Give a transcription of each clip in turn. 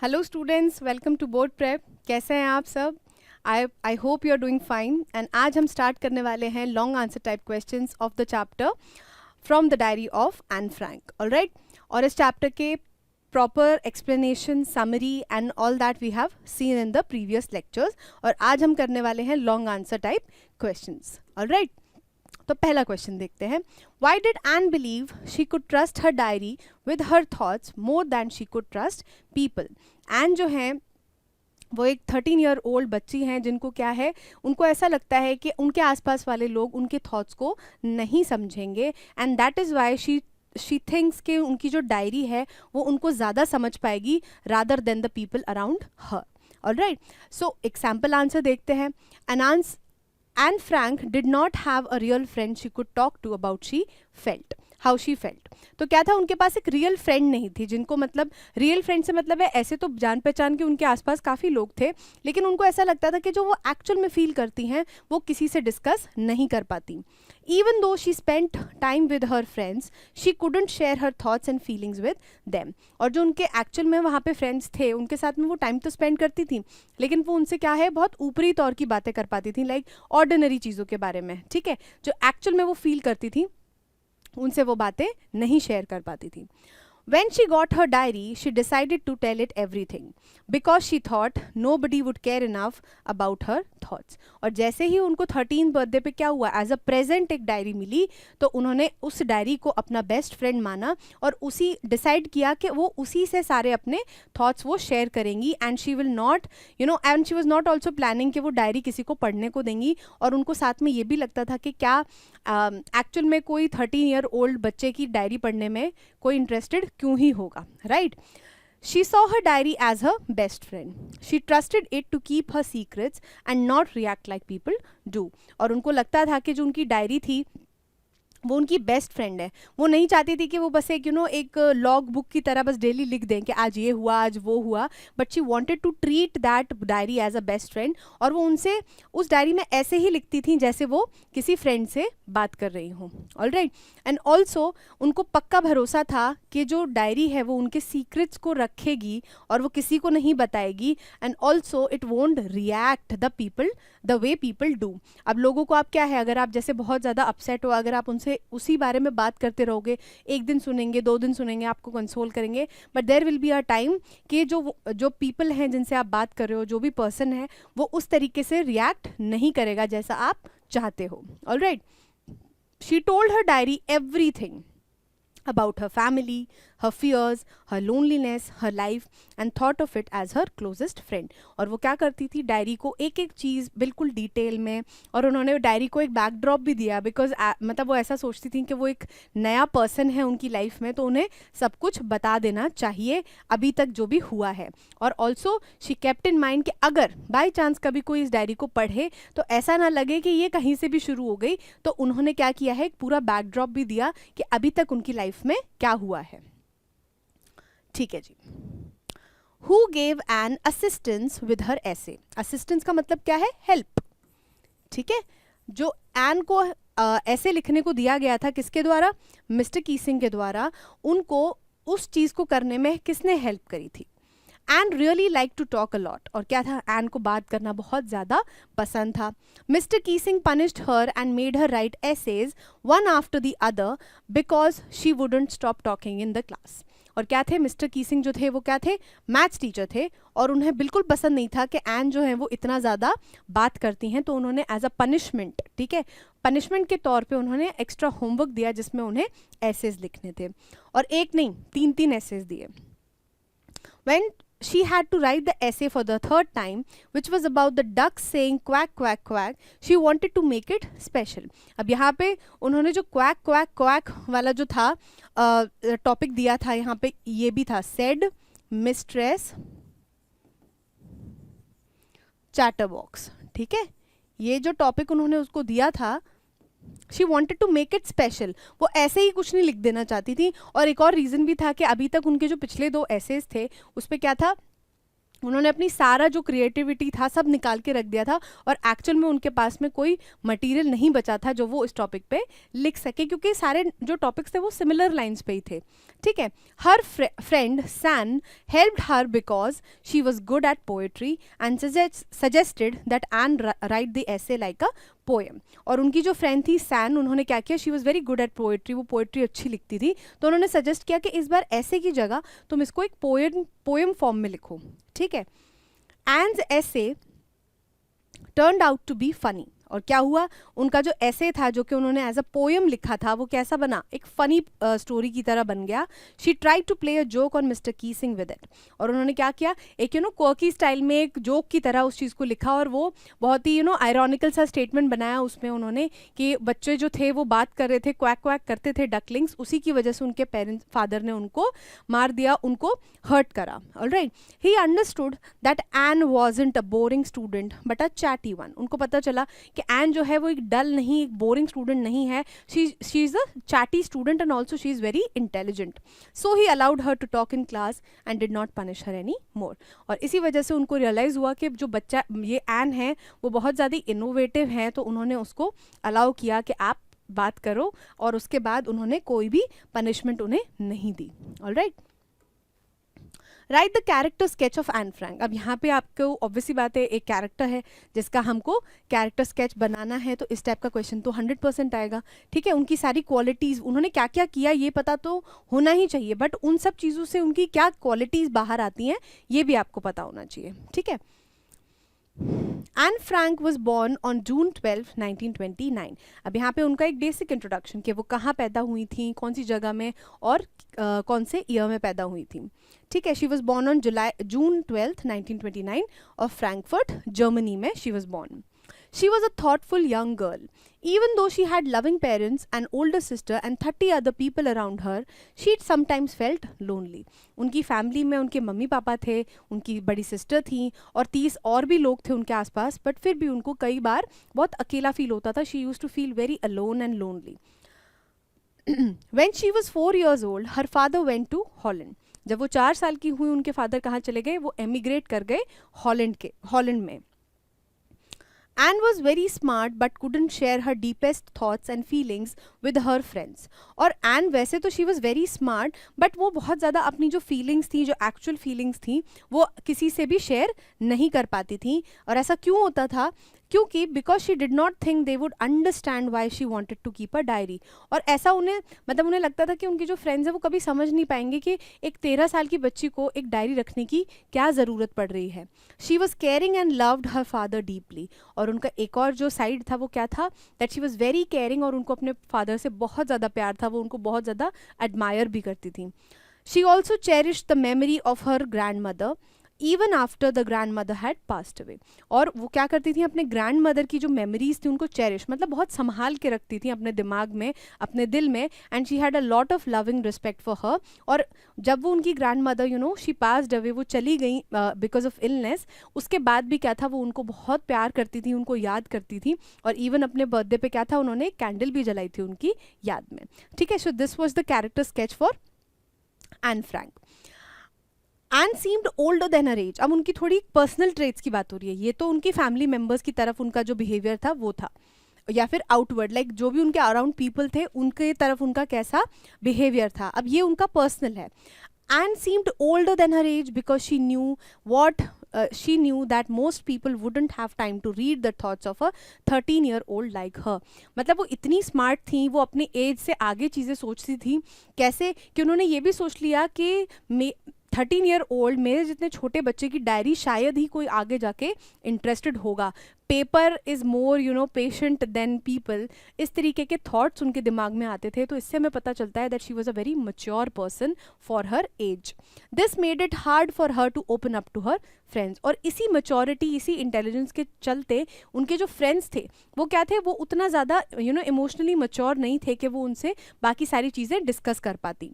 Hello students, welcome to board prep. कैसे हैं आप सब? I hope you are doing fine. And आज हम स्टार्ट करने वाले हैं long answer type questions of the chapter from the diary of Anne Frank. Alright, और इस चैप्टर के proper explanation, summary and all that we have seen in the previous lectures. और आज हम करने वाले हैं long answer type questions. Alright, तो पहला क्वेश्चन देखते हैं। Why did Anne believe she could trust her diary with her thoughts more than she could trust people? Anne जो है वो एक 13-year-old बच्ची हैं जिनको क्या है, उनको ऐसा लगता है कि उनके आसपास वाले लोग उनके थॉट्स को नहीं समझेंगे, and that is why she thinks कि उनकी जो डायरी है वो उनको ज़्यादा समझ पाएगी rather than the people around her. Alright, so example answer देखते हैं। Anne Frank did not have a real friend she could talk to about how she felt. तो क्या था, उनके पास एक रियल फ्रेंड नहीं थी, जिनको मतलब रियल फ्रेंड से मतलब है ऐसे तो जान पहचान के उनके आसपास काफ़ी लोग थे, लेकिन उनको ऐसा लगता था कि जो वो एक्चुअल में फील करती हैं वो किसी से डिस्कस नहीं कर पाती। Even though she spent time with her friends, she couldn't share her thoughts and feelings with them. और जो उनके एक्चुअल में वहाँ पे फ्रेंड्स थे उनके साथ में वो टाइम तो स्पेंड करती थी, लेकिन वो उनसे क्या है बहुत ऊपरी तौर की बातें कर पाती थी, लाइक ऑर्डिनरी चीज़ों के बारे में। ठीक है, जो एक्चुअल में वो फील करती थी उनसे वो बातें नहीं शेयर कर पाती थी। When she got her diary, she decided to tell it everything because she thought nobody would care enough about her thoughts. और जैसे ही उनको 13th बर्थडे पे क्या हुआ, एज अ प्रेजेंट एक डायरी मिली, तो उन्होंने उस डायरी को अपना बेस्ट फ्रेंड माना और उसी डिसाइड किया कि वो उसी से सारे अपने थॉट्स वो शेयर करेंगी। And she will not and she was not also planning कि वो डायरी किसी को पढ़ने को देंगी। और उनको साथ में ये भी लगता था कि क्या एक्चुअल में कोई 13-year-old बच्चे की डायरी पढ़ने में कोई इंटरेस्टेड क्यों ही होगा, right? She saw her diary as her best friend. She trusted it to keep her secrets and not react like people do. और उनको लगता था कि जो उनकी डायरी थी वो उनकी बेस्ट फ्रेंड है। वो नहीं चाहती थी कि वो बस एक एक लॉग बुक की तरह बस डेली लिख दें कि आज ये हुआ आज वो हुआ, but she wanted to treat that diary as a best friend. और वो उनसे उस डायरी में ऐसे ही लिखती थी जैसे वो किसी फ्रेंड से बात कर रही हूँ। ऑलराइट, एंड ऑल्सो उनको पक्का भरोसा था कि जो डायरी है वो उनके सीक्रेट्स को रखेगी और वो किसी को नहीं बताएगी, and also it won't react the way people do. अब लोगों को आप क्या है, अगर आप जैसे बहुत ज़्यादा अपसेट हो, अगर आप उनसे उसी बारे में बात करते रहोगे, एक दिन सुनेंगे 2 दिन सुनेंगे, आपको कंसोल करेंगे, but there will be a time कि जो पीपल हैं जिनसे आप बात कर रहे हो, जो भी पर्सन है, वो उस तरीके से रिएक्ट नहीं करेगा जैसा आप चाहते हो। Alright, she told her diary everything about her family, her fears, her loneliness, her life, and thought of it as her closest friend. और वो क्या करती थी, डायरी को एक एक चीज़ बिल्कुल डिटेल में, और उन्होंने डायरी को एक बैकड्रॉप भी दिया, बिकॉज मतलब वो ऐसा सोचती थी कि वो एक नया पर्सन है उनकी लाइफ में, तो उन्हें सब कुछ बता देना चाहिए अभी तक जो भी हुआ है। और also she kept in mind कि अगर बाई चांस कभी कोई इस डायरी को पढ़े तो ऐसा ना लगे कि ये कहीं से भी शुरू हो गई, तो उन्होंने क्या किया है, एक पूरा बैकड्रॉप भी दिया कि अभी तक उनकी लाइफ में क्या हुआ है। ठीक है जी। Who gave Anne assistance with her essay? Assistance का मतलब क्या है, हेल्प। ठीक है, जो एन को ऐसे लिखने को दिया गया था किसके द्वारा, मिस्टर कीसिंग के द्वारा, उनको उस चीज को करने में किसने हेल्प करी थी? And really like to talk a lot. और क्या था, एन को बात करना बहुत ज़्यादा पसंद था। Mister Keesing punished her and made her write essays one after the other because she wouldn't stop talking in the class. और क्या थे, मिस्टर कीसिंग जो थे वो क्या थे, मैथ्स टीचर थे, और उन्हें बिल्कुल पसंद नहीं था कि एन जो है वो इतना ज़्यादा बात करती हैं, तो उन्होंने एज अ पनिशमेंट, ठीक है, पनिशमेंट के तौर पे उन्होंने एक्स्ट्रा होमवर्क दिया जिसमें उन्हें एसेज लिखने थे, और एक नहीं 3 एसेज दिए। When she had to write the essay for the 3rd time, which was about the ducks saying quack quack quack, she wanted to make it special. अब यहाँ पे उन्होंने जो quack quack quack वाला जो था टॉपिक दिया था, यहाँ पे ये भी था, said mistress chatterbox। ठीक है, ये जो टॉपिक उन्होंने उसको दिया था, she wanted to make it special, वो ऐसे ही कुछ नहीं लिख देना चाहती थी। और एक और रीज़न भी था कि अभी तक उनके जो पिछले 2 एसेज थे उस पर क्या था, उन्होंने अपनी सारा जो क्रिएटिविटी था सब निकाल के रख दिया था और एक्चुअल में उनके पास में कोई मटेरियल नहीं बचा था जो वो इस टॉपिक पे लिख सके, क्योंकि सारे जो टॉपिक्स थे वो सिमिलर लाइंस पे ही थे, ठीक है। Her friend Sanne helped her because she was good at poetry and suggested that Anne write the essay like a poem. और उनकी जो फ्रेंड थी सैन, उन्होंने क्या किया, she was very good at poetry, वो पोएट्री अच्छी लिखती थी, तो उन्होंने सजेस्ट किया कि इस बार ऐसे की जगह तुम इसको एक पोएम फॉर्म में लिखो, ठीक है। And essay turned out to be funny, और क्या हुआ, उनका जो ऐसे था जो कि उन्होंने एज अ पोएम लिखा था वो कैसा बना, एक फनी स्टोरी की तरह बन गया। She try to play a joke on mister Keesing with it, और उन्होंने क्या किया, एक क्वर्की स्टाइल में एक जोक की तरह उस चीज़ को लिखा, और वो बहुत ही आयरॉनिकल सा स्टेटमेंट बनाया उसमें उन्होंने कि बच्चे जो थे वो बात कर रहे थे, क्वैक क्वैक करते थे डकलिंग्स, उसी की वजह से उनके पेरेंट्स फादर ने उनको मार दिया, उनको हर्ट करा। Alright, he understood that Anne wasn't a boring student but a chatty one, उनको पता चला कि एन जो है वो एक डल नहीं, एक बोरिंग स्टूडेंट नहीं है, she is a chatty student and also she is very intelligent. So he allowed her to talk in class and did not punish her any more, और इसी वजह से उनको रियलाइज़ हुआ कि जो बच्चा ये एन है वो बहुत ज़्यादा इनोवेटिव है, तो उन्होंने उसको अलाउ किया कि आप बात करो, और उसके बाद उन्होंने कोई भी पनिशमेंट उन्हें नहीं दी। Alright, write the character sketch of Anne Frank. अब यहाँ पे आपको ऑब्वियसली बात है, एक कैरेक्टर है जिसका हमको कैरेक्टर स्केच बनाना है, तो इस टाइप का क्वेश्चन तो 100% आएगा, ठीक है। उनकी सारी क्वालिटीज़, उन्होंने क्या क्या किया ये पता तो होना ही चाहिए, बट उन सब चीज़ों से उनकी क्या क्वालिटीज़ बाहर आती हैं ये भी आपको पता होना चाहिए, ठीक है। N Frank was born on June 12, 1929। अब यहाँ पे उनका एक बेसिक इंट्रोडक्शन कि वो कहाँ पैदा हुई थी, कौन सी जगह में, और कौन से ईयर में पैदा हुई थी, ठीक है। She was born on June 12, 1929 और फ्रैंकफर्ट जर्मनी में she was born. She was a thoughtful young girl. Even though she had loving parents, an older sister and 30 other people around her, she sometimes felt lonely. उनकी family में उनके mummy papa थे, उनकी बड़ी sister थी और 30 और भी लोग थे उनके आसपास, बट फिर भी उनको कई बार बहुत अकेला फील होता था. She used to feel very alone and lonely. When she was 4 years old, her father went to Holland. जब वो 4 साल की हुई उनके फादर कहाँ चले गए, वो एमिग्रेट कर गए हॉलैंड में. Anne was very smart but couldn't share her deepest thoughts and feelings with her friends. और Anne वैसे तो she was very smart but वो बहुत ज़्यादा अपनी जो feelings थी, जो actual feelings थी, वो किसी से भी share नहीं कर पाती थी. और ऐसा क्यों होता था? क्योंकि because she did not think they would understand why she wanted to keep a diary. और ऐसा उन्हें लगता था कि उनकी जो फ्रेंड्स हैं वो कभी समझ नहीं पाएंगे कि एक 13 साल की बच्ची को एक डायरी रखने की क्या ज़रूरत पड़ रही है. She was caring and loved her father deeply. और उनका एक और जो साइड था वो क्या था, that she was very caring, और उनको अपने फादर से बहुत ज़्यादा प्यार था, वो उनको बहुत ज़्यादा एडमायर भी करती थी. She also cherish the memory of her grand mother even after the grand mother had passed away. और वो क्या करती थी, अपने ग्रैंड मदर की जो मेमोरीज थी उनको चेरिश, मतलब बहुत संभाल के रखती थी अपने दिमाग में, अपने दिल में. And she had a lot of loving respect for her. और जब वो उनकी grand mother she passed away, वो चली गई बिकॉज ऑफ इलनेस, उसके बाद भी क्या था, वो उनको बहुत प्यार करती थी, उनको याद करती थी. और इवन अपने बर्थडे पे क्या था, उन्होंने एक कैंडल भी जलाई थी उनकी याद में. ठीक है, so this was the character sketch for Anne Frank. And seemed older than her age. अब उनकी थोड़ी पर्सनल ट्रेट्स की बात हो रही है. ये तो उनकी फैमिली मेम्बर्स की तरफ उनका जो बिहेवियर था वो था, या फिर आउटवर्ड लाइक जो भी उनके अराउंड पीपल थे उनके तरफ उनका कैसा बिहेवियर था. अब ये उनका पर्सनल है. And seemed older than her age because she knew that most people wouldn't have time to read the thoughts of a 13-year-old like her. मतलब वो इतनी स्मार्ट थी, वो अपनी एज से आगे चीज़ें सोचती थी. कैसे कि उन्होंने ये भी सोच लिया कि 13-year-old मेरे जितने छोटे बच्चे की डायरी शायद ही कोई आगे जाके इंटरेस्टेड होगा. Paper is more patient than people. इस तरीके के थॉट्स उनके दिमाग में आते थे. तो इससे हमें पता चलता है that she was a very mature person for her age. This made it hard for her to open up to her friends. और इसी मच्योरिटी, इसी इंटेलिजेंस के चलते उनके जो फ्रेंड्स थे वो क्या थे, वो उतना ज़्यादा इमोशनली मच्योर नहीं थे कि वो उनसे बाकी सारी चीज़ें डिस्कस कर पाती.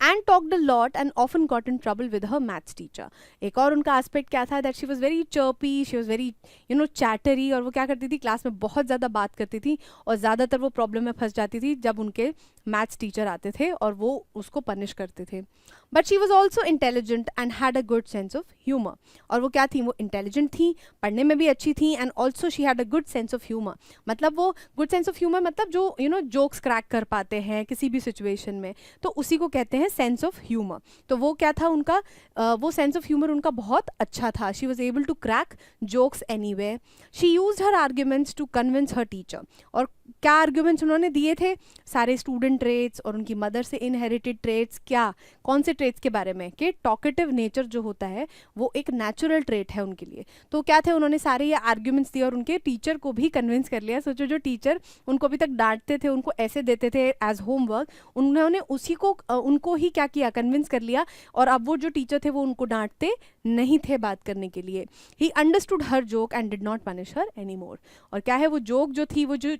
And talked a lot and often got in trouble with her maths teacher. एक और उनका एस्पेक्ट क्या था, that she was very chirpy, she was very chattery. और वो क्या करती थी, क्लास में बहुत ज़्यादा बात करती थी और ज़्यादातर वो प्रॉब्लम में फंस जाती थी जब उनके मैथ्स टीचर आते थे और वो उसको पनिश करते थे. But she was also intelligent and had a good sense of humour. और वो क्या थी, वो इंटेलिजेंट थी, पढ़ने में भी अच्छी थी, and also she had a good sense of humour. मतलब वो गुड सेंस ऑफ ह्यूमर मतलब जो जोक्स क्रैक कर पाते हैं किसी भी सिचुएशन में, तो उसी को कहते हैं सेंस ऑफ ह्यूमर. तो वो क्या था उनका, वो सेंस ऑफ ह्यूमर उनका बहुत अच्छा था. She was able to crack jokes anyway. She used her arguments to convince her teacher. और क्या आर्ग्यूमेंट्स उन्होंने दिए थे, सारे स्टूडेंट ट्रेट्स और उनकी मदर से इनहेरिटेड ट्रेट्स. क्या, कौन से ट्रेट्स के बारे में, कि टॉकेटिव नेचर जो होता है वो एक नेचुरल ट्रेट है उनके लिए. तो क्या थे, उन्होंने सारे ये आर्ग्यूमेंट्स दिए और उनके टीचर को भी कन्विंस कर लिया. सोचो, जो टीचर उनको अभी तक डांटते थे, उनको ऐसे देते थे एज होमवर्क, उन्होंने उसी को उनको ही क्या किया, कन्विंस कर लिया. और अब वो जो टीचर थे वो उनको डांटते नहीं थे बात करने के लिए. He understood her joke and did not punish her any more. और क्या है, वो जोक जो थी, वो जो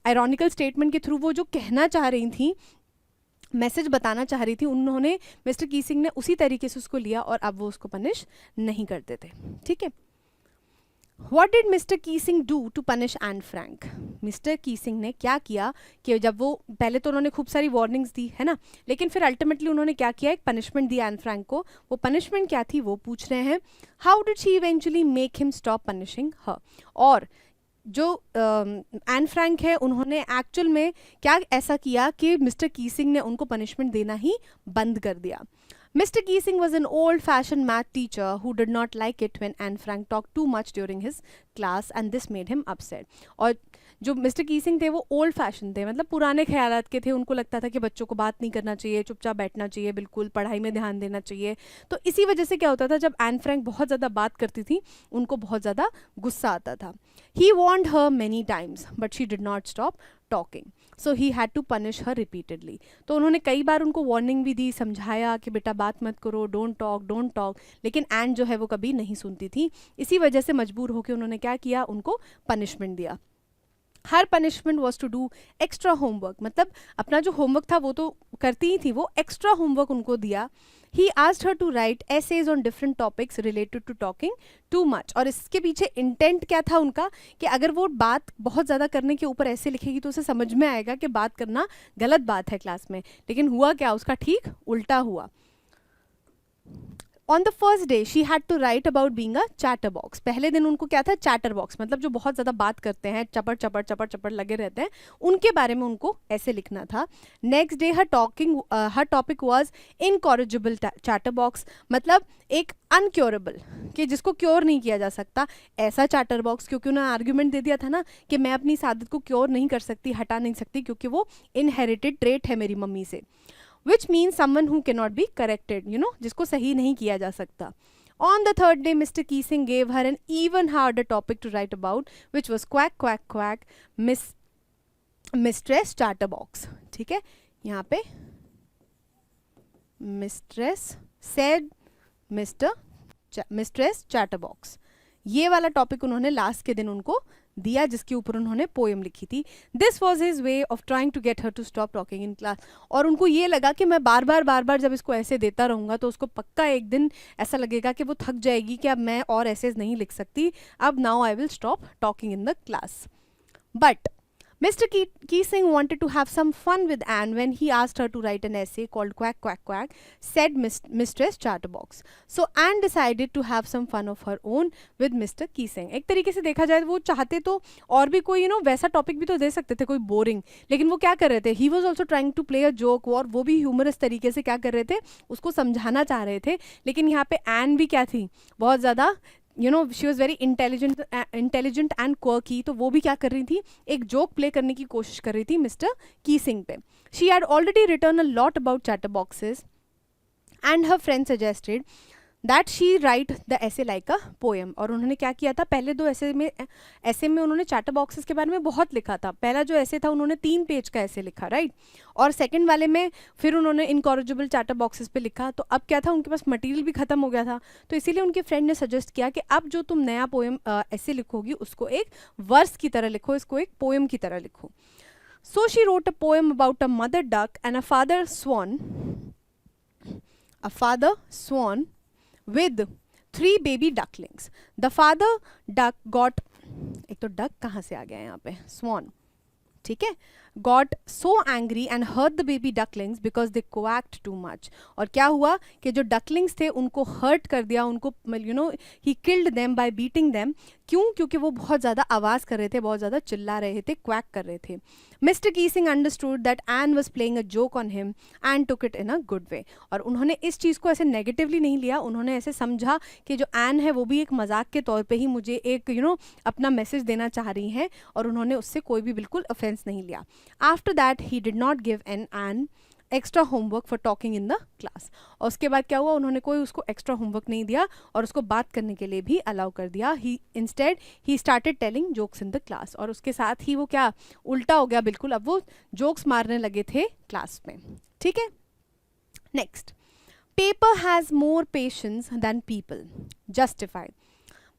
आयरॉनिकल स्टेटमेंट के थ्रू वो जो कहना चाह रही थी, मैसेज बताना चाह रही थी, उन्होंने, मिस्टर कीसिंग ने उसी तरीके से उसको लिया और अब वो उसको पनिश नहीं करते थे. ठीक है. What did mister Keesing do to punish Anne Frank? Mister Keesing ने क्या किया कि जब वो, पहले तो उन्होंने खूब सारी वार्निंग्स दी है ना, लेकिन फिर अल्टीमेटली उन्होंने क्या किया, एक पनिशमेंट दी एन फ्रैंक को. वो पनिशमेंट क्या थी वो पूछ रहे हैं. How did she eventually make him stop punishing her? और जो एन फ्रैंक है, उन्होंने एक्चुअल में क्या ऐसा किया कि मिस्टर कीसिंग ने उनको पनिशमेंट देना ही बंद कर दिया. Mr. Keesing was an old-fashioned math teacher who did not like it when Anne Frank talked too much during his class, and this made him upset. और जो मिस्टर कीसिंग थे वो ओल्ड फैशन थे, मतलब पुराने ख्यालात के थे. उनको लगता था कि बच्चों को बात नहीं करना चाहिए, चुपचाप बैठना चाहिए, बिल्कुल पढ़ाई में ध्यान देना चाहिए. तो इसी वजह से क्या होता था, जब एन फ्रैंक बहुत ज़्यादा बात करती थी, उनको बहुत ज़्यादा गुस्सा आता था. He warned her many times but she did not stop talking, so he had to punish her repeatedly. तो उन्होंने कई बार उनको वार्निंग भी दी, समझाया कि बेटा बात मत करो, डोंट टॉक, लेकिन एन जो है वो कभी नहीं सुनती थी. इसी वजह से मजबूर होकर उन्होंने क्या किया, उनको पनिशमेंट दिया. Her punishment was to do extra homework. मतलब अपना जो होमवर्क था वो तो करती ही थी, वो एक्स्ट्रा होमवर्क उनको दिया. He asked her to write essays on different topics related to talking too much. और इसके पीछे इंटेंट क्या था उनका, कि अगर वो बात बहुत ज़्यादा करने के ऊपर ऐसे लिखेगी तो उसे समझ में आएगा कि बात करना गलत बात है क्लास में. लेकिन हुआ क्या, उसका ठीक उल्टा हुआ. On the first day she had to write about being a chatterbox. पहले दिन उनको क्या था, चैटर बॉक्स, मतलब जो बहुत ज़्यादा बात करते हैं, चपर चपर चपर चपर लगे रहते हैं, उनके बारे में उनको ऐसे लिखना था. Next day her topic was incorrigible chatter box, मतलब एक अनक्योरेबल, कि जिसको क्योर नहीं किया जा सकता, ऐसा चैटर बॉक्स. क्योंकि उन्होंने आर्ग्यूमेंट दे दिया था ना कि मैं अपनी इस आदत को क्योर नहीं कर सकती, हटा नहीं सकती, क्योंकि वो इनहेरिटेड ट्रेट है मेरी मम्मी से. which means someone who cannot be corrected, जिसको सही नहीं किया जा सकता. On the third day, Mr. Keesing gave her an even harder topic to write about, which was quack, quack, quack, mistress chatterbox. ठीक है, यहाँ पे mistress said mistress chatterbox. ये वाला टॉपिक उन्होंने लास्ट के दिन उनको दिया, जिसके ऊपर उन्होंने पोएम लिखी थी. This was his way of trying to get her to stop talking in class. और उनको ये लगा कि मैं बार बार जब इसको ऐसे देता रहूँगा तो उसको पक्का एक दिन ऐसा लगेगा कि वो थक जाएगी कि अब मैं और ऐसे नहीं लिख सकती, अब now I will stop talking in the class. But Mr. Keesing wanted to have some fun with Anne when he asked her to write an essay called Quack, Quack, Quack, said Mistress Chatterbox. So Anne decided to have some fun of her own with Mr. Keesing. एक तरीके से देखा जाए वो चाहते तो और भी कोई वैसा टॉपिक भी तो दे सकते थे, कोई बोरिंग, लेकिन वो क्या कर रहे थे, he was also trying to play a joke, और वो भी ह्यूमरस तरीके से क्या कर रहे थे, उसको समझाना चाह रहे थे. लेकिन यहाँ पे एन भी क्या थी, बहुत ज़्यादा she was very intelligent and quirky. तो वो भी क्या कर रही थी, एक जोक प्ले करने की कोशिश कर रही थी मिस्टर कीसिंग पे. She had already return a lot about chatter boxes and her friend suggested that she write the ऐसे लाइक अ पोएम. और उन्होंने क्या किया था, पहले दो ऐसे में उन्होंने चैटर बॉक्सेस के बारे में बहुत लिखा था. पहला जो ऐसे था उन्होंने 3 पेज का ऐसे लिखा, राइट. और सेकंड वाले में फिर उन्होंने इनकॉरिजिबल चैटर बॉक्सेस पे लिखा. तो अब क्या था, उनके पास मटेरियल भी खत्म हो गया था. तो इसीलिए उनके फ्रेंड ने सजेस्ट किया कि अब जो तुम नया पोएम ऐसे लिखोगी उसको एक वर्स की तरह लिखो, इसको एक पोएम की तरह लिखो. So she wrote a poem about a mother duck and a father swan with 3 baby ducklings. The father duck got, एक तो duck कहाँ से आ गया यहाँ पे, swan, ठीक है, got so angry and hurt the baby ducklings because they quacked too much. और क्या हुआ कि जो ducklings थे उनको hurt कर दिया, उनको he killed them by beating them. क्यों? क्योंकि वो बहुत ज़्यादा आवाज़ कर रहे थे, बहुत ज़्यादा चिल्ला रहे थे, क्वैक कर रहे थे. Mr. Keesing understood that Anne was playing a joke on him and took it in a good way. और उन्होंने इस चीज़ को ऐसे नेगेटिवली नहीं लिया, उन्होंने ऐसे समझा कि जो एन है वो भी एक मजाक के तौर पे ही मुझे एक अपना मैसेज देना चाह रही हैं, और उन्होंने उससे कोई भी बिल्कुल ऑफेंस नहीं लिया. After that he did not give an extra homework for talking in the class. और उसके बाद क्या हुआ, उन्होंने कोई उसको एक्स्ट्रा होमवर्क नहीं दिया और उसको बात करने के लिए भी अलाउ कर दिया. He started telling jokes in the class. और उसके साथ ही वो क्या उल्टा हो गया बिल्कुल, अब वो जोक्स मारने लगे थे क्लास में. ठीक है, next, paper has more patience than people. Justify.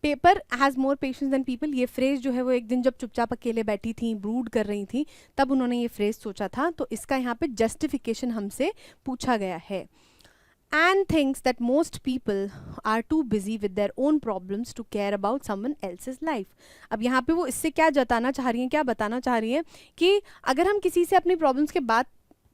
Paper has more patience than people, ये फ्रेज जो है वो एक दिन जब चुपचाप अकेले बैठी थी, ब्रूड कर रही थी, तब उन्होंने ये फ्रेज सोचा था. तो इसका यहाँ पे जस्टिफिकेशन हमसे पूछा गया है. Anne thinks that most people are too busy with their own problems to care about someone else's life. अब यहाँ पे वो इससे क्या जताना चाह रही हैं, क्या बताना चाह रही हैं कि अगर हम किसी से अपनी प्रॉब्लम्स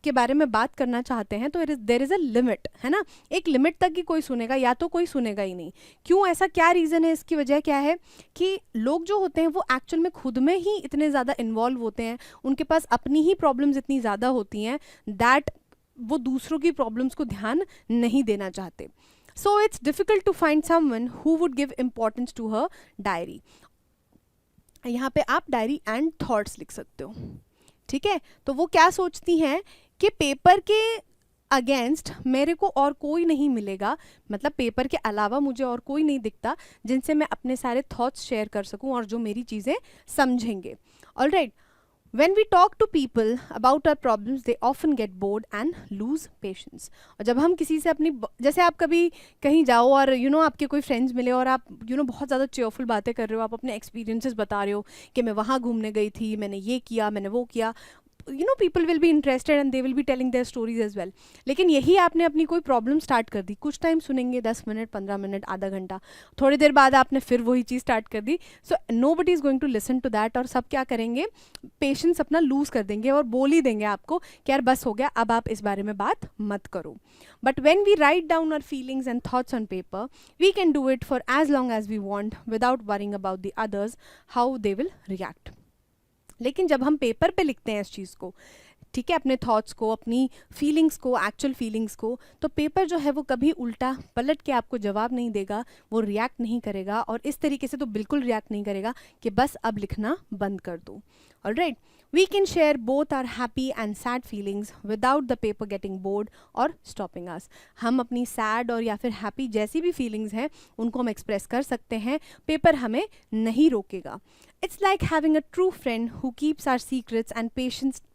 के बारे में बात करना चाहते हैं तो देर इज़ अ लिमिट, है ना. एक लिमिट तक ही कोई सुनेगा, या तो कोई सुनेगा ही नहीं. क्यों, ऐसा क्या रीज़न है, इसकी वजह क्या है कि लोग जो होते हैं वो एक्चुअल में खुद में ही इतने ज़्यादा इन्वॉल्व होते हैं, उनके पास अपनी ही प्रॉब्लम्स इतनी ज़्यादा होती हैं दैट वो दूसरों की प्रॉब्लम्स को ध्यान नहीं देना चाहते. So it's difficult to find someone who would give importance to her diary. यहाँ पे आप डायरी एंड थॉट्स लिख सकते हो. ठीक है, तो वो क्या सोचती हैं कि पेपर के अगेंस्ट मेरे को और कोई नहीं मिलेगा, मतलब पेपर के अलावा मुझे और कोई नहीं दिखता जिनसे मैं अपने सारे थॉट्स शेयर कर सकूं और जो मेरी चीज़ें समझेंगे. Alright, when we talk to people about our problems they often get bored and lose patience. और जब हम किसी से अपनी, जैसे आप कभी कहीं जाओ और आपके कोई फ्रेंड्स मिले और आप बहुत ज़्यादा चेयरफुल बातें कर रहे हो, आप अपने एक्सपीरियंसेस बता रहे हो कि मैं वहाँ घूमने गई थी, मैंने ये किया, मैंने वो किया, people will be interested and they will be telling their stories as well. लेकिन यही आपने अपनी कोई प्रॉब्लम स्टार्ट कर दी, कुछ टाइम सुनेंगे, 10 मिनट, 15 मिनट, आधा घंटा, थोड़ी देर बाद आपने फिर वही चीज़ स्टार्ट कर दी. सो nobody is going to listen to that. और सब क्या करेंगे, पेशेंस अपना लूज कर देंगे और बोल ही देंगे आपको कि यार बस हो गया, अब आप इस बारे में बात मत करो. But when we write down our feelings and thoughts on paper, we can do it for as long as we want without worrying about the others, how they will react. लेकिन जब हम पेपर पे लिखते हैं इस चीज़ को, ठीक है, अपने थॉट्स को, अपनी फीलिंग्स को, एक्चुअल फीलिंग्स को, तो पेपर जो है वो कभी उल्टा पलट के आपको जवाब नहीं देगा, वो रिएक्ट नहीं करेगा. और इस तरीके से तो बिल्कुल रिएक्ट नहीं करेगा कि बस अब लिखना बंद कर दो. Alright, we can share both are happy and sad feelings without the paper getting bored और स्टॉपिंग अस. हम अपनी सैड और या फिर हैप्पी जैसी भी फीलिंग्स हैं उनको हम एक्सप्रेस कर सकते हैं, पेपर हमें नहीं रोकेगा. It's like having a true friend who keeps our secrets and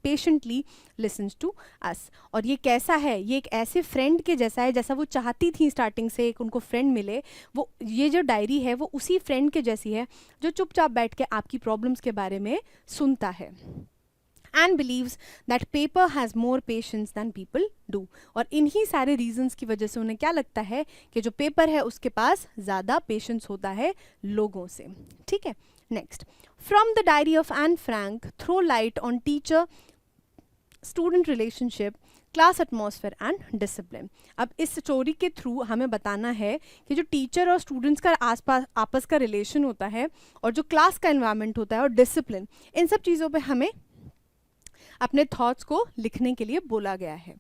patiently listens to us. और ये कैसा है, ये एक ऐसे फ्रेंड के जैसा है जैसा वो चाहती थी स्टार्टिंग से एक उनको फ्रेंड मिले. वो ये जो डायरी है वो उसी फ्रेंड के जैसी है जो चुपचाप बैठ के आपकी प्रॉब्लम्स के बारे में सुनता है. and believes that paper has more patience than people do. और इन्हीं सारे रीजंस की वजह से उन्हें क्या लगता है कि जो पेपर है उसके पास ज़्यादा पेशेंस होता है लोगों से. ठीक है, next, from the diary of Anne Frank, throw light on teacher student relationship, class atmosphere and discipline. अब इस स्टोरी के थ्रू हमें बताना है कि जो टीचर और स्टूडेंट्स का आसपास आपस का रिलेशन होता है और जो क्लास का एनवायरनमेंट होता है और डिसिप्लिन, इन सब चीज़ों पे हमें अपने थॉट्स को लिखने के लिए बोला गया है.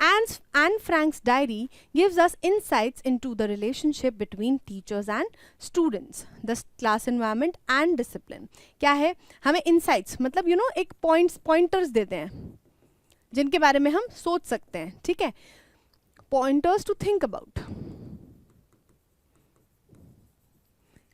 Anne Frank's diary gives us insights into the relationship between teachers and students, the class environment and discipline. क्या है, हमें insights मतलब एक pointers देते हैं जिनके बारे में हम सोच सकते हैं. ठीक है, pointers to think about.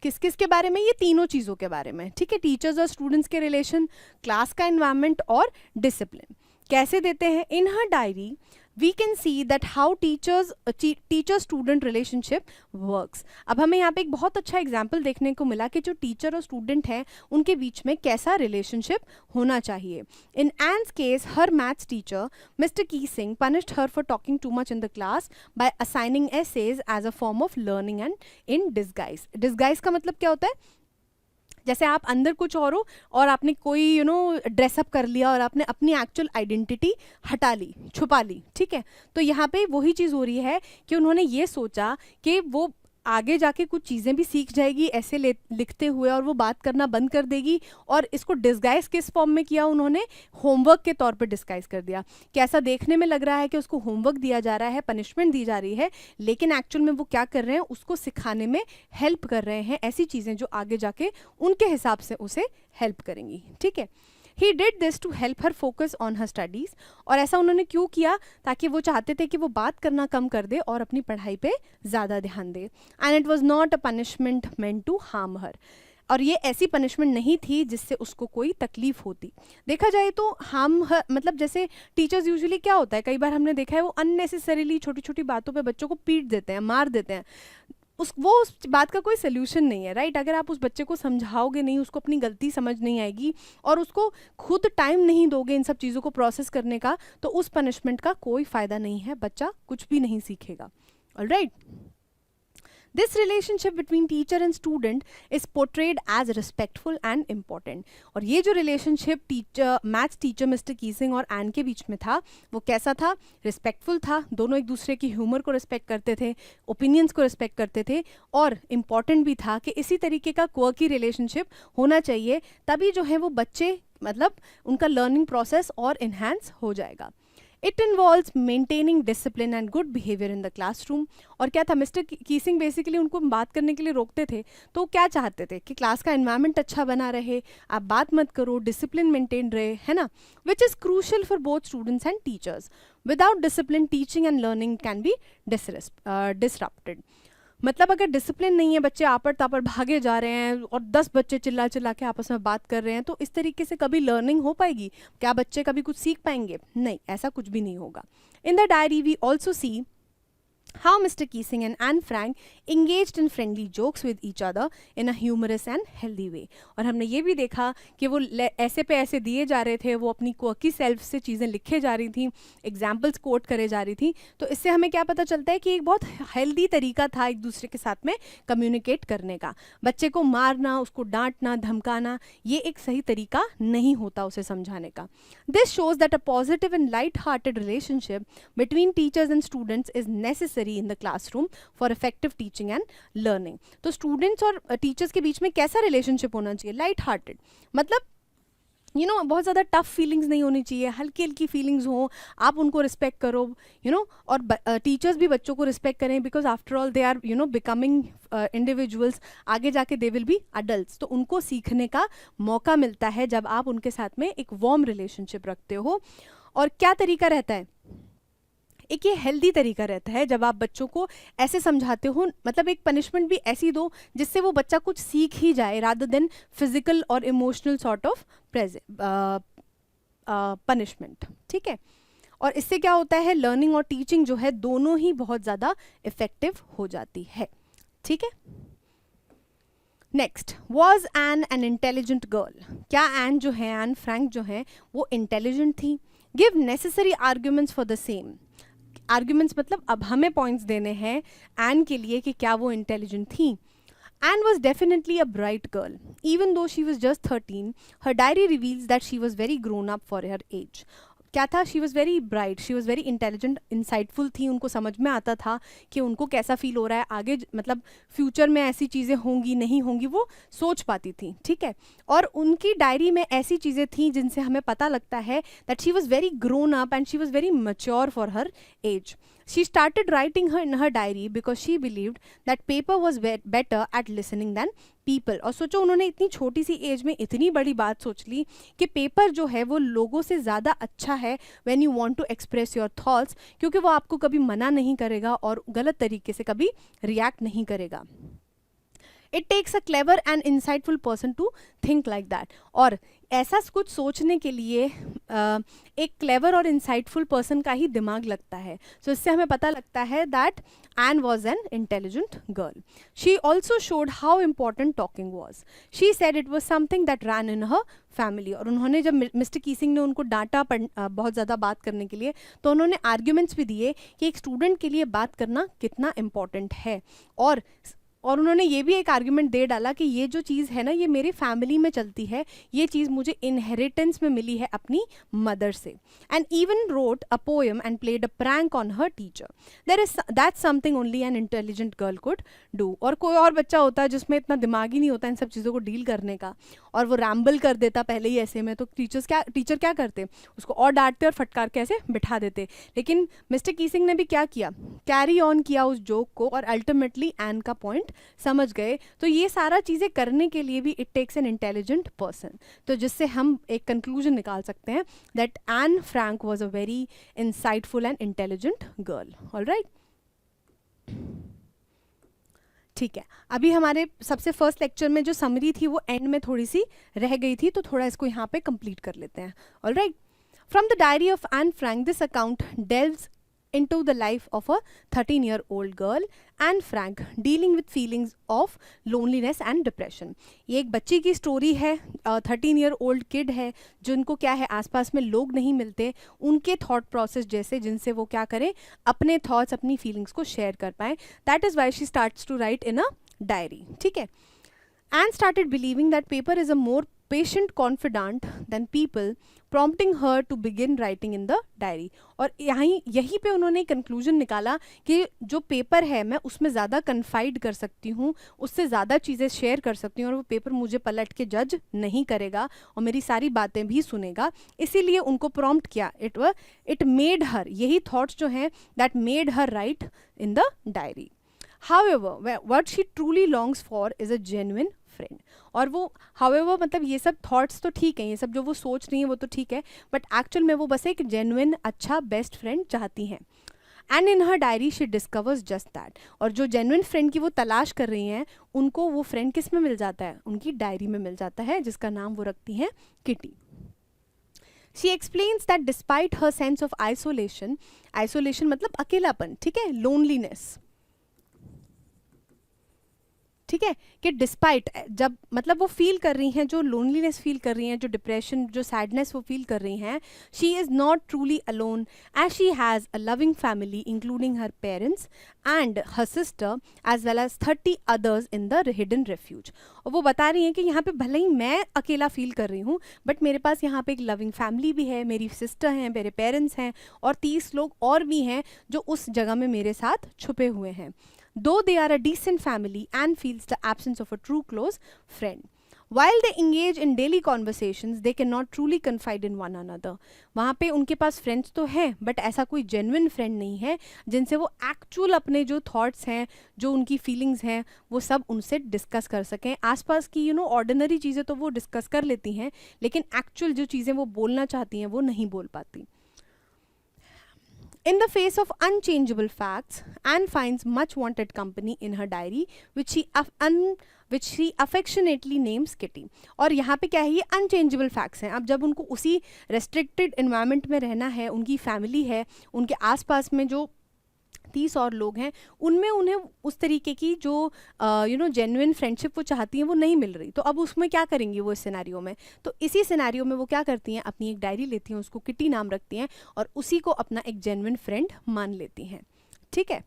किस किस के बारे में, ये तीनों चीज़ों के बारे में. ठीक है, टीचर्स और स्टूडेंट्स के रिलेशन, क्लास का एनवायरनमेंट और डिसिप्लिन. कैसे देते हैं, इन हर diary we can see that how teacher student relationship works. अब हमें यहाँ पे एक बहुत अच्छा एग्जाम्पल देखने को मिला कि जो टीचर और स्टूडेंट हैं उनके बीच में कैसा रिलेशनशिप होना चाहिए. इन Anne's case, her maths teacher Mr. Keesing punished her for talking too much in the class by assigning essays as a form of learning and in disguise. Disguise का मतलब क्या होता है जैसे आप अंदर कुछ और हो और आपने कोई ड्रेसअप कर लिया और आपने अपनी एक्चुअल आइडेंटिटी हटा ली, छुपा ली, ठीक है। तो यहाँ पे वही चीज़ हो रही है कि उन्होंने ये सोचा कि वो आगे जाके कुछ चीज़ें भी सीख जाएगी ऐसे लिखते हुए, और वो बात करना बंद कर देगी, और इसको डिस्गाइज किस फॉर्म में किया उन्होंने, होमवर्क के तौर पर डिस्गाइज कर दिया। कैसा देखने में लग रहा है कि उसको होमवर्क दिया जा रहा है, पनिशमेंट दी जा रही है, लेकिन एक्चुअल में वो क्या कर रहे हैं, उसको सिखाने में हेल्प कर रहे हैं, ऐसी चीज़ें जो आगे जाके उनके हिसाब से उसे हेल्प करेंगी, ठीक है। He did this to help her focus on her studies. और ऐसा उन्होंने क्यों किया, ताकि वो चाहते थे कि वो बात करना कम कर दे और अपनी पढ़ाई पे ज़्यादा ध्यान दे। And it was not a punishment meant to harm her. और ये ऐसी पनिशमेंट नहीं थी जिससे उसको कोई तकलीफ होती। देखा जाए तो हम मतलब जैसे टीचर्स यूजुअली क्या होता है, कई बार हमने देखा है वो अननेसेसरीली छोटी छोटी बातों पे बच्चों को पीट देते हैं, मार देते हैं। उस बात का कोई सोल्यूशन नहीं है, राइट। अगर आप उस बच्चे को समझाओगे नहीं, उसको अपनी गलती समझ नहीं आएगी और उसको खुद टाइम नहीं दोगे इन सब चीज़ों को प्रोसेस करने का, तो उस पनिशमेंट का कोई फ़ायदा नहीं है, बच्चा कुछ भी नहीं सीखेगा। Alright, This relationship between teacher and student is portrayed as respectful and important. और ये जो relationship मैथ्स टीचर मिस्टर कीसिंग और एन के बीच में था, वो कैसा था, रिस्पेक्टफुल था, दोनों एक दूसरे की ह्यूमर को रिस्पेक्ट करते थे, ओपिनियंस को रिस्पेक्ट करते थे, और इम्पॉर्टेंट भी था कि इसी तरीके का क्वर्की रिलेशनशिप होना चाहिए, तभी जो है वो बच्चे मतलब उनका लर्निंग प्रोसेस और इन्हांस हो जाएगा। It involves maintaining discipline and good behavior in the classroom. और क्या था, मिस्टर कीसिंग बेसिकली उनको बात करने के लिए रोकते थे, तो क्या चाहते थे कि क्लास का एनवायरनमेंट अच्छा बना रहे, आप बात मत करो, डिसिप्लिन मेंटेन रहे, है ना, which is crucial for both students and teachers. Without discipline teaching and learning can be disrupted. मतलब अगर डिसिप्लिन नहीं है, बच्चे आपड़ तापड़ भागे जा रहे हैं और 10 बच्चे चिल्ला चिल्ला के आपस में बात कर रहे हैं, तो इस तरीके से कभी लर्निंग हो पाएगी क्या, बच्चे कभी कुछ सीख पाएंगे? नहीं, ऐसा कुछ भी नहीं होगा। In the diary we also see how Mr. Keesing and Anne Frank engaged in friendly jokes with each other in a humorous and healthy way. और हमने ये भी देखा कि वो ऐसे पे ऐसे दिए जा रहे थे, वो अपनी क्वर्की सेल्फ से चीज़ें लिखे जा रही थी, एग्जाम्पल्स कोट करे जा रही थी, तो इससे हमें क्या पता चलता है कि एक बहुत हेल्दी तरीका था एक दूसरे के साथ में कम्युनिकेट करने का। बच्चे को मारना, उसको डांटना, धमकाना, ये एक सही तरीका नहीं होता उसे समझाने का। This shows that a positive and light hearted relationship between teachers and students is necessary in the classroom for effective teaching and learning. तो स्टूडेंट्स और टीचर्स के बीच में कैसा रिलेशनशिप होना चाहिए? लाइट हार्टेड, मतलब बहुत ज़्यादा टफ फीलिंग्स नहीं होनी चाहिए, हल्की हल्की फीलिंग्स हो, आप उनको रिस्पेक्ट करो, और टीचर्स भी बच्चों को रिस्पेक्ट करें, because after all they are becoming individuals, आगे जाके दे विल बी अडल्ट्स, तो उनको सीखने का मौका मिलता है जब आप उनके साथ में एक वार्म रिलेशनशिप रखते हो। और क्या तरीका रहता है, एक ये हेल्दी तरीका रहता है जब आप बच्चों को ऐसे समझाते हो, मतलब एक पनिशमेंट भी ऐसी दो जिससे वो बच्चा कुछ सीख ही जाए, रादर देन फिजिकल और इमोशनल सॉर्ट ऑफ पनिशमेंट, ठीक है। और इससे क्या होता है, लर्निंग और टीचिंग जो है दोनों ही बहुत ज़्यादा इफेक्टिव हो जाती है, ठीक है। Next, was an intelligent girl? क्या एन जो है, एन फ्रैंक जो है, वो इंटेलिजेंट थी? Give necessary arguments for the same. Arguments मतलब अब हमें पॉइंट्स देने हैं एन के लिए कि क्या वो इंटेलिजेंट थी। Anne was definitely a bright girl, even though she was just 13, her diary reveals that she was very grown up for her age. क्या था, she was very bright, she was very intelligent, insightful थी, उनको समझ में आता था कि उनको कैसा फील हो रहा है, आगे मतलब फ्यूचर में ऐसी चीज़ें होंगी नहीं होंगी, वो सोच पाती थी, ठीक है। और उनकी डायरी में ऐसी चीज़ें थी जिनसे हमें पता लगता है that she was very grown up and she was very mature for her age. She started writing her in her diary because she believed that paper was better at listening than people. और सोचो, उन्होंने इतनी छोटी सी as में इतनी बड़ी बात सोच ली कि पेपर जो है वो लोगों से ज़्यादा अच्छा है when you want to express your thoughts, क्योंकि वो आपको कभी मना नहीं करेगा और गलत तरीके से कभी रिएक्ट नहीं करेगा। It takes a clever and insightful person to think like that. और ऐसा कुछ सोचने के लिए एक क्लेवर और इंसाइटफुल पर्सन का ही दिमाग लगता है। सो इससे हमें पता लगता है that Anne was an intelligent girl. She also showed how important talking was. She said it was something that ran in her family. और उन्होंने जब मिस्टर कीसिंग ने उनको डांटा बहुत ज़्यादा बात करने के लिए, तो उन्होंने आर्ग्यूमेंट्स भी दिए कि एक स्टूडेंट के लिए बात करना कितना इम्पॉर्टेंट है। और और उन्होंने ये भी एक आर्ग्यूमेंट दे डाला कि ये जो चीज़ है ना ये मेरे फैमिली में चलती है, ये चीज़ मुझे इनहेरिटेंस में मिली है अपनी मदर से. And even wrote a poem and played a prank on her teacher. There is that's something only an intelligent girl could do. और कोई और बच्चा होता है जिसमें इतना दिमाग ही नहीं होता इन सब चीज़ों को डील करने का, और वो रैम्बल कर देता पहले ही ऐसे में, तो टीचर क्या करते, उसको और डांटते और फटकार के ऐसे बिठा देते. लेकिन मिस्टर कीसिंग ने भी क्या किया, कैरी ऑन किया उस जोक को, और अल्टीमेटली एन का पॉइंट समझ गए. तो ये सारा चीज़ें करने के लिए भी it takes an intelligent person. तो जिससे हम एक कंक्लूजन निकाल सकते हैं that Anne Frank was a very insightful and intelligent girl. Alright, ठीक है. अभी हमारे सबसे फर्स्ट लेक्चर में जो समरी थी वो एंड में थोड़ी सी रह गई थी, तो थोड़ा इसको यहाँ पे कंप्लीट कर लेते हैं. Alright, from the diary of Anne Frank, this account delves into the life of a 13-year-old girl, Anne Frank, dealing with feelings of loneliness and depression. ये एक बच्ची की स्टोरी है, 13-year-old kid है जिनको क्या है आसपास में लोग नहीं मिलते, उनके थॉट प्रोसेस जैसे जिनसे वो क्या करें अपने थॉट्स अपनी फीलिंग्स को शेयर कर पाए. That is why she starts to write in a diary. ठीक है. Anne started believing that paper is a more patient confidant than people, prompting her to begin writing in the diary. और यहीं पे उन्होंने conclusion निकाला कि जो paper है मैं उसमें ज़्यादा कन्फाइड कर सकती हूँ, उससे ज़्यादा चीज़ें शेयर कर सकती हूँ, और वो पेपर मुझे पलट के जज नहीं करेगा और मेरी सारी बातें भी सुनेगा. इसीलिए उनको प्रॉम्प्ट किया. इट मेड हर, यही थॉट्स जो हैं that made her right in the diary. However, what she truly longs for is a genuine friend. और वो however मतलब ये सब थॉट्स तो ठीक हैं, ये सब जो वो सोच रही हैं वो तो ठीक है, बट एक्चुअल में वो बस एक जेन्युइन अच्छा बेस्ट फ्रेंड चाहती हैं. And in her diary she discovers just that. और जो जेन्युइन फ्रेंड की वो तलाश कर रही हैं उनको वो फ्रेंड किस में मिल जाता है, उनकी डायरी में मिल जाता है, जिसका नाम वो रखती हैं kitty. She explains that despite her sense of isolation मतलब अकेलापन, ठीक है, loneliness, ठीक है, कि डिस्पाइट जब मतलब वो फील कर रही हैं, जो लोनलीनेस फील कर रही हैं, जो डिप्रेशन जो सैडनेस वो फील कर रही हैं, she is not truly alone as she has a loving family including her parents and her sister as well as 30 others in the hidden refuge. और वो बता रही हैं कि यहाँ पे भले ही मैं अकेला फील कर रही हूँ, बट मेरे पास यहाँ पे एक लविंग फैमिली भी है, मेरी सिस्टर हैं, मेरे पेरेंट्स हैं, और 30 लोग और भी हैं जो उस जगह में मेरे साथ छुपे हुए हैं. Though they are a decent family, Anne feels the absence of a true close friend. While they engage in daily conversations, they cannot truly confide in one another. वहाँ पे उनके पास फ्रेंड्स तो हैं, बट ऐसा कोई जेन्युइन फ्रेंड नहीं है जिनसे वो एक्चुअल अपने जो थॉट्स हैं, जो उनकी फीलिंग्स हैं, वो सब उनसे डिस्कस कर सकें. आसपास की ऑर्डिनरी चीज़ें तो वो डिस्कस कर लेती हैं, लेकिन एक्चुअल जो चीज़ें वो बोलना चाहती हैं वो नहीं बोल पाती. In the face of unchangeable facts, Anne finds much wanted company in her diary, which she affectionately names Kitty. और यहाँ पे क्या है, ये अनचेंजेबल फैक्ट्स हैं. अब जब उनको उसी रेस्ट्रिक्टेड इन्वायरमेंट में रहना है, उनकी फैमिली है, उनके आसपास में जो 30 और लोग हैं, उनमें उन्हें उस तरीके की जो जेन्युइन फ्रेंडशिप वो चाहती हैं वो नहीं मिल रही. तो अब उसमें क्या करेंगी वो इस सिनेरियो में, तो इसी सिनेरियो में वो क्या करती हैं, अपनी एक डायरी लेती हैं, उसको किटी नाम रखती हैं और उसी को अपना एक जेन्युइन फ्रेंड मान लेती हैं. ठीक है.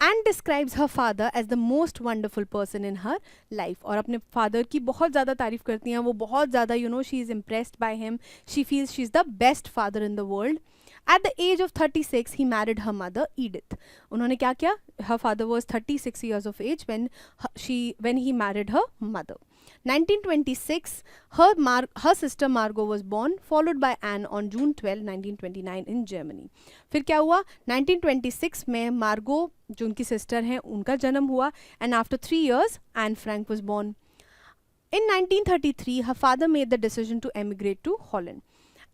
And describes her father as the most wonderful person in her life. और अपने फादर की बहुत ज़्यादा तारीफ करती हैं, वो बहुत ज़्यादा she is impressed by him, she feels she is the best father in the world. At the age of 36, he married her mother, Edith. उन्होंने क्या किया? Her father was 36 years of age when he married her mother. 1926, her sister Margot was born, followed by Anne on June 12, 1929 in Germany. फिर क्या हुआ? 1926 में मार्गो जो उनकी सिस्टर हैं उनका जन्म हुआ, and after 3 years, Anne Frank was born. In 1933, her father made the decision to emigrate to Holland.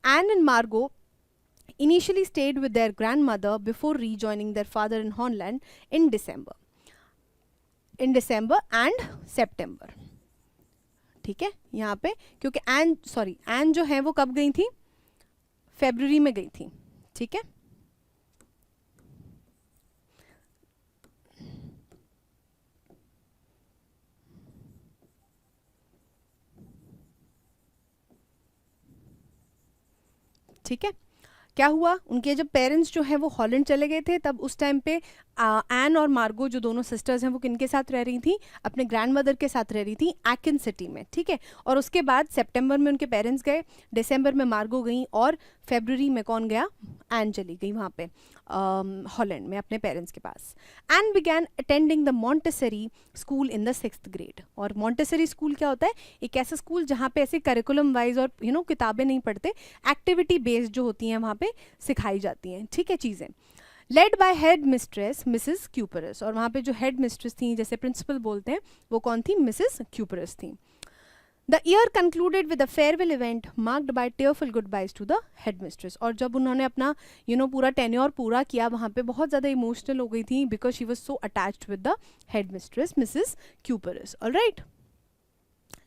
Anne and Margot initially stayed with their grandmother before rejoining their father in Holland in December and September. ठीक है, यहाँ पे क्योंकि N जो है वो कब गई थी, फरवरी में गई थी. ठीक है, ठीक है. क्या हुआ, उनके जब पेरेंट्स जो हैं वो हॉलैंड चले गए थे, तब उस टाइम पे एन और मार्गो जो दोनों सिस्टर्स हैं वो किनके साथ रह रही थी, अपने ग्रैंड मदर के साथ रह रही थी एकिन सिटी में, ठीक है। और उसके बाद सितंबर में उनके पेरेंट्स गए, दिसंबर में मार्गो गई, और फरवरी में कौन गया, एन चली गई वहाँ पे हॉलैंड में अपने पेरेंट्स के पास। Anne began attending the Montessori school in the 6th grade. और मॉन्टेसरी स्कूल क्या होता है, एक ऐसा स्कूल जहाँ पे ऐसे करिकुलम वाइज और किताबें नहीं पढ़ते, एक्टिविटी बेस्ड जो होती हैं वहाँ पे सिखाई जाती हैं, ठीक है, चीज़ें। Led by head mistress Mrs cuprous, और वहाँ पे जो हेड मिस्ट्रेस थी, जैसे प्रिंसिपल बोलते हैं, वो कौन थी, मिसेस क्यूपरस थी। The year concluded with a farewell event marked by tearful goodbyes to the headmistress. और जब उन्होंने अपना पूरा टेन्योर पूरा किया वहाँ पे, बहुत ज़्यादा इमोशनल हो गई थी because she was so attached with the head mistress Mrs cuprous. All right,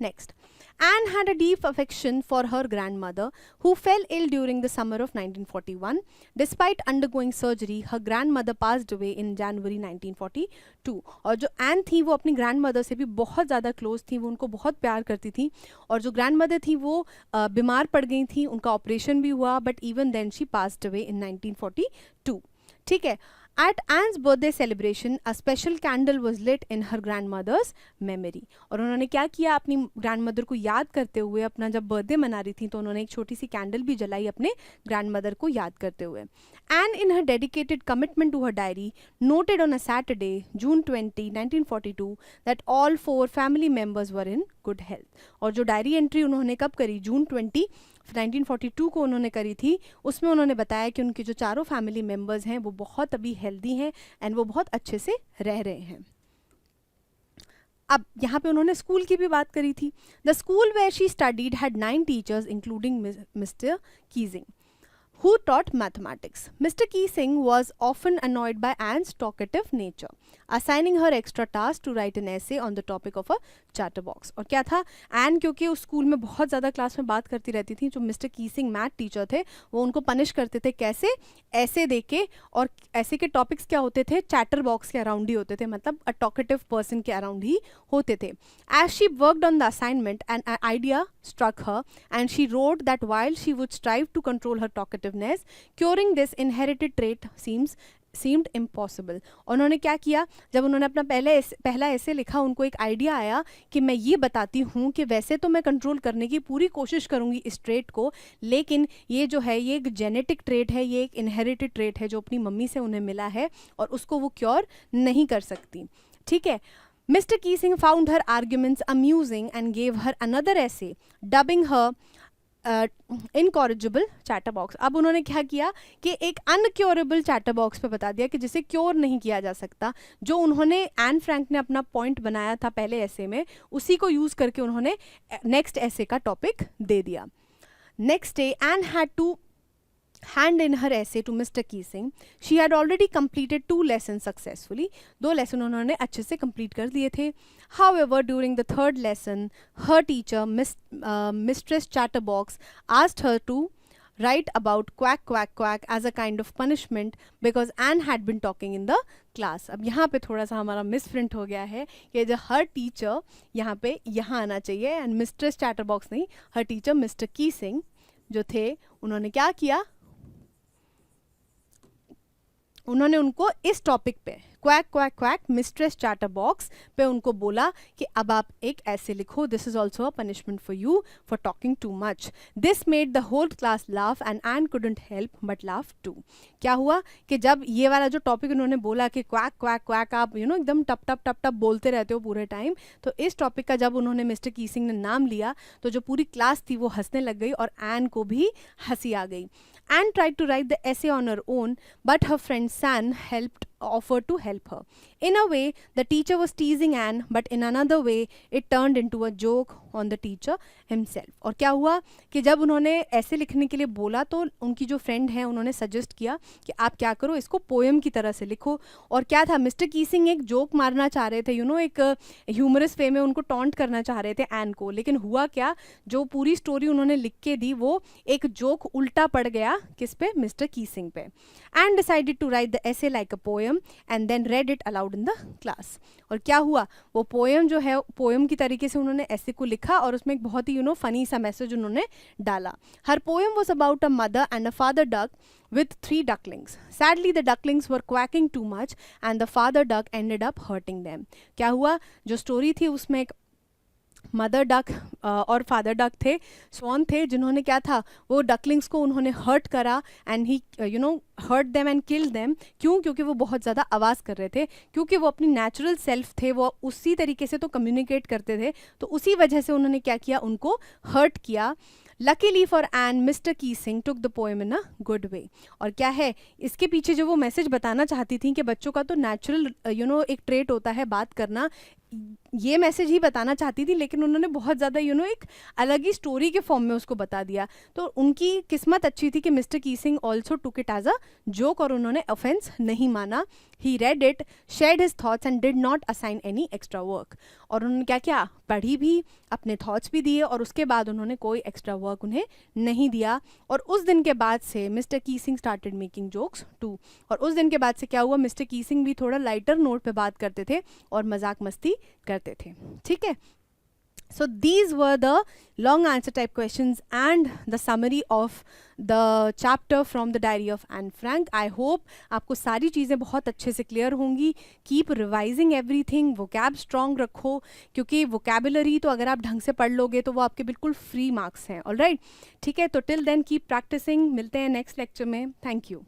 next, Anne had a deep affection for her grandmother, who fell ill during the summer of 1941. Despite undergoing surgery, her grandmother passed away in January 1942. और जो N थी वो अपनी grandmother से भी बहुत ज़्यादा close थी, वो उनको बहुत प्यार करती थी, और जो ग्रैंडमदर थी वो बीमार पड़ गई थी, उनका ऑपरेशन भी हुआ, but even then she passed away in 1942, ठीक है। At Anne's birthday celebration, a special candle was lit in her grandmother's memory. और उन्होंने क्या किया, अपनी ग्रैंडमदर को याद करते हुए, अपना जब बर्थडे मना रही थी तो उन्होंने एक छोटी सी कैंडल भी जलाई अपने ग्रैंडमदर को याद करते हुए। Anne, in her dedicated commitment to her diary, noted on a Saturday, June 20, 1942, that all 4 family members were in good health. और जो डायरी एंट्री उन्होंने कब करी, जून 20, 1942 को उन्होंने करी थी, उसमें उन्होंने बताया कि उनके जो चारों फैमिली मेम्बर्स हैं वो बहुत अभी हेल्दी हैं एंड वो बहुत अच्छे से रह रहे हैं। अब यहाँ पे उन्होंने स्कूल की भी बात करी थी। The school where she studied had 9 teachers including Mr Keesing, who taught mathematics. Mr. Keesing was often annoyed by Anne's talkative nature, assigning her extra tasks to write an essay on the topic of a chatterbox. और क्या था, N क्योंकि उस school में बहुत ज़्यादा class में बात करती रहती थी, जो मिस्टर कीसिंग मैथ टीचर थे वो उनको पनिश करते थे, कैसे, ऐसे दे के, और ऐसे के टॉपिक्स क्या होते थे, चैटर बॉक्स के अराउंड ही होते थे, मतलब अ टॉकेटिव पर्सन के अराउंड ही होते थे। As she worked on the assignment an idea struck her, and she wrote that while she would strive to control her talkativeness, curing this inherited trait seemed impossible. उन्होंने क्या किया, जब उन्होंने अपना पहला ऐसे लिखा, उनको एक आइडिया आया कि मैं ये बताती हूँ कि वैसे तो मैं कंट्रोल करने की पूरी कोशिश करूँगी इस ट्रेट को, लेकिन ये जो है ये एक जेनेटिक ट्रेट है, ये एक इनहेरिटेड ट्रेट है जो अपनी मम्मी से उन्हें मिला है और उसको वो क्योर नहीं कर सकती, ठीक है। Mr. Keesing found her arguments amusing and gave her another essay, dubbing her incorrigible chatterbox. अब उन्होंने क्या किया कि एक अनक्योरेबल चैटरबॉक्स पे बता दिया कि जिसे क्योर नहीं किया जा सकता, जो उन्होंने एन फ्रैंक ने अपना पॉइंट बनाया था पहले ऐसे में, उसी को यूज़ करके उन्होंने नेक्स्ट ऐसे का टॉपिक दे दिया। Next day Anne had to hand in her essay to Mr. Keesing. She had already completed 2 lessons successfully. 2 lesson उन्होंने अच्छे से complete कर दिए थे। However, during the 3rd lesson, her teacher, Mistress Chatterbox, asked her to write about quack quack quack as a kind of punishment because Anne had been talking in the class. अब यहाँ पे थोड़ा सा हमारा misprint हो गया है कि जो हर टीचर यहाँ पे यहाँ आना चाहिए एंड मिस्ट्रेस चैटरबॉक्स नहीं, हर टीचर मिस्टर कीसिंग जो थे उन्होंने क्या किया, उन्होंने उनको इस टॉपिक पे quack quack quack mistress chatterbox पे उनको बोला कि अब आप एक ऐसे लिखो, this is also a punishment for you for talking too much. This made the whole class laugh and Anne couldn't help but laugh too. क्या हुआ कि जब ये वाला जो टॉपिक उन्होंने बोला कि क्वैक क्वैक क्वैक आप एकदम टप टप टप टप बोलते रहते हो पूरे टाइम, तो इस टॉपिक का जब उन्होंने मिस्टर कीसिंग ने नाम लिया तो जो पूरी क्लास थी वो हंसने लग गई और एन को भी हंसी आ गई। Anne tried to write the essay on her own, but her friend San offered to help her. In a way, the teacher was teasing Anne, but in another way, it turned into a joke on the teacher himself. और क्या हुआ कि जब उन्होंने ऐसे लिखने के लिए बोला तो उनकी जो फ्रेंड है उन्होंने सजेस्ट किया कि आप क्या करो, इसको पोएम की तरह से लिखो। और क्या था, मिस्टर कीसिंग एक जोक मारना चाह रहे थे, एक ह्यूमरस वे में उनको टॉन्ट करना चाह रहे थे एन को, लेकिन हुआ क्या, जो पूरी स्टोरी उन्होंने लिख के दी वो एक जोक उल्टा पड़ गया किस पे, मिस्टर कीसिंग पे। And decided to write the essay like a poem and then read it aloud aloud in the class. और क्या हुआ, वो पोएम जो है, पोएम की तरीके से उन्होंने ऐसे को लिखा और उसमें एक बहुत ही फनी सा मैसेज उन्होंने डाला। Her poem was about a mother and a father duck with 3 ducklings. Sadly, the ducklings were quacking too much and the father duck ended up hurting them. क्या हुआ, जो स्टोरी थी उसमें एक मदर डक और father duck थे, sworn थे, जिन्होंने क्या था, वो डकलिंग्स को उन्होंने हर्ट करा and he hurt them and kill them. क्यों? क्योंकि वो बहुत ज़्यादा आवाज़ कर रहे थे, क्योंकि वो अपनी नेचुरल सेल्फ थे, वो उसी तरीके से तो कम्युनिकेट करते थे, तो उसी वजह से उन्होंने क्या किया, उनको हर्ट किया। Luckily for Anne mister Keesing took the poem in a good way. और क्या है इसके पीछे जो वो मैसेज बताना चाहती थी कि बच्चों का तो नेचुरल एक ट्रेट होता है बात करना, ये मैसेज ही बताना चाहती थी, लेकिन उन्होंने बहुत ज़्यादा एक अलग ही स्टोरी के फॉर्म में उसको बता दिया। तो उनकी किस्मत अच्छी थी कि mister Keesing also took it as a joke और उन्होंने ऑफेंस नहीं माना। He read it, shared his thoughts and did not assign any extra work. और उन्होंने क्या किया, पढ़ी भी, अपने थॉट्स भी दिए और उसके बाद उन्होंने कोई एक्स्ट्रा वर्क उन्हें नहीं दिया। और उस दिन के बाद से mister Keesing started making jokes too. और उस दिन के बाद से क्या हुआ, मिस्टर कीसिंग भी थोड़ा लाइटर नोट पे बात करते थे और मजाक मस्ती करते थे। ठीक है, so these were the long answer type questions and the summary of the chapter from the diary of Anne Frank. I hope आपको सारी चीज़ें बहुत अच्छे से क्लियर होंगी। Keep revising everything, vocab strong रखो, क्योंकि vocabulary तो अगर आप ढंग से पढ़ लोगे तो वो आपके बिल्कुल फ्री मार्क्स हैं। ऑलराइट, ठीक है, तो till then keep practicing। मिलते हैं नेक्स्ट लेक्चर में। Thank you.